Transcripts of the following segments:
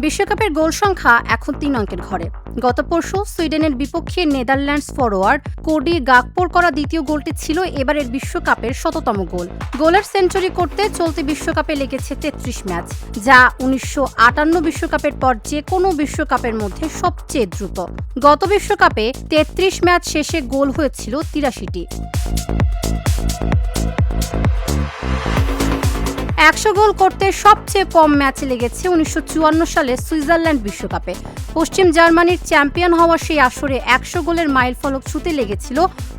বিশ্বকাপের গোল সংখ্যা এখন ৩ অঙ্কের ঘরে। গত পরশু সুইডেনের বিপক্ষে নেদারল্যান্ডস ফরোয়ার্ড কোডি গাকপোর করা দ্বিতীয় গোলটি ছিল এবারের বিশ্বকাপের ১০০তম গোল। গোলের সেঞ্চুরি করতে চলতি বিশ্বকাপে লেগেছে ৩৩ ম্যাচ, যা ১৯৫৮ বিশ্বকাপের পর যে কোনো বিশ্বকাপের মধ্যে সবচেয়ে দ্রুত। গত বিশ্বকাপে ৩৩ ম্যাচ শেষে গোল হয়েছিল ৮৩টি। ১০০ গোল করতে সবচেয়ে কম ম্যাচে লেগেছে ১৯৫৪ সালে সুইজারল্যান্ড বিশ্বকাপে। পশ্চিম জার্মানির চ্যাম্পিয়ন হওয়ার সেই আসরে ১০০ গোলের মাইলফলক ছুঁতে লেগেছিল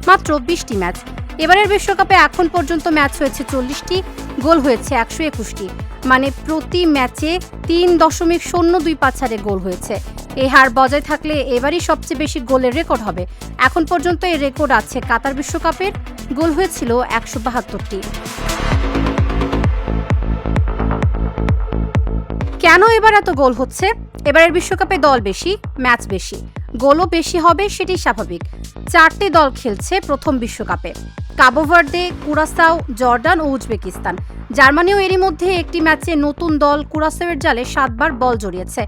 মাত্র ২০টি ম্যাচ। এবারের বিশ্বকাপে এখন পর্যন্ত ম্যাচ হয়েছে ৪০টি, গোল হয়েছে ১২১টি, মানে প্রতি ম্যাচে ৩.০২৫ হারে গোল হয়েছে। এই হার বজায় থাকলে এবারই সবচেয়ে বেশি গোলের রেকর্ড হবে। এখন পর্যন্ত এই রেকর্ড আছে কাতার বিশ্বকাপের, গোল হয়েছিল ১৭২টি। কেন এবার এত গোল হচ্ছে? এবারের বিশ্বকাপে দল বেশি, ম্যাচ বেশি, গোলও বেশি হবে, সেটি স্বাভাবিক। ৪টি দল খেলছে প্রথম বিশ্বকাপে: কাবো ভার্দে, কুরাসাও, জর্ডান ও উজবেকিস্তান। জার্মানিও এরই মধ্যে একটি ম্যাচে নতুন দল কুরাসাওয়ের জালে ৭ বার বল জড়িয়েছে।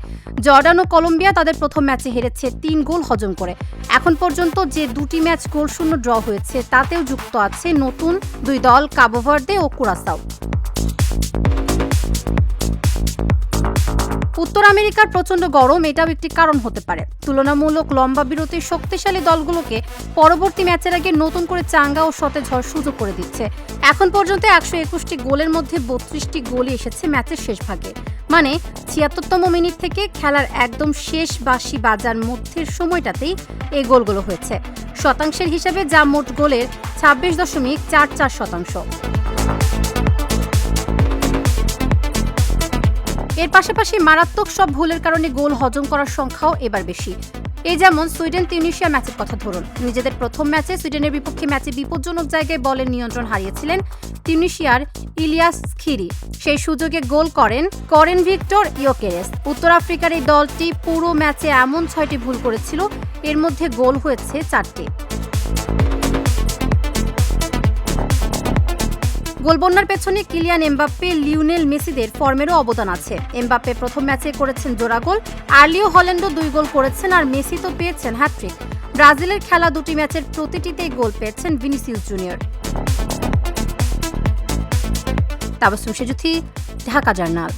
জর্ডান ও কলম্বিয়া তাদের প্রথম ম্যাচে হেরেছে ৩ গোল হজম করে। এখন পর্যন্ত যে ২টি ম্যাচ গোলশূন্য ড্র হয়েছে তাতেও যুক্ত আছে নতুন ২ দল কাবো ভার্দে ও কুরাসাও। উত্তর আমেরিকার প্রচণ্ড গরম এটাও একটি কারণ হতে পারে। তুলনামূলক লম্বা বিরতির শক্তিশালী দলগুলোকে পরবর্তী ম্যাচের আগে নতুন করে চাঙ্গা ও সতেজ হওয়ার সুযোগ করে দিচ্ছে। এখন পর্যন্ত ১২১টি গোলের মধ্যে ৩২টি গোলই এসেছে ম্যাচের শেষ ভাগে, মানে ৭৬তম মিনিট থেকে খেলার একদম শেষ বাঁশি বাজার মধ্যের সময়টাতেই এই গোলগুলো হয়েছে। শতাংশের হিসাবে যা মোট গোলের ২৬.৪৪%। এর পাশাপাশি মারাত্মক সব ভুলের কারণে গোল হজম করার সংখ্যাও এবার বেশি। এই যেমন সুইডেন তিউনিশিয়া ম্যাচের কথা ধরুন। নিজেদের প্রথম ম্যাচে সুইডেনের বিপক্ষে ম্যাচে বিপজ্জনক জায়গায় বলের নিয়ন্ত্রণ হারিয়েছিলেন তিউনিশিয়ার ইলিয়াস খিরি। সেই সুযোগে গোল করেন ভিক্টর ইয়োকেরেস। উত্তর আফ্রিকার এই দলটি পুরো ম্যাচে এমন ৬টি ভুল করেছিল, এর মধ্যে গোল হয়েছে ৪টি। গোলবন্যার পেছনে কিলিয়ান এমবাপ্পে, লিওনেল মেসিদের ফর্মেরও অবদান আছে। এমবাপ্পে প্রথম ম্যাচে করেছেন জোড়া গোল, আর্লিও হল্যান্ডও ২ গোল করেছেন, আর মেসি তো পেয়েছেন হ্যাট্রিক। ব্রাজিলের খেলা ২টি ম্যাচের প্রতিটিতেই গোল পেয়েছেন Vinicius Junior. Tabassum Sejuti, Dhaka journal.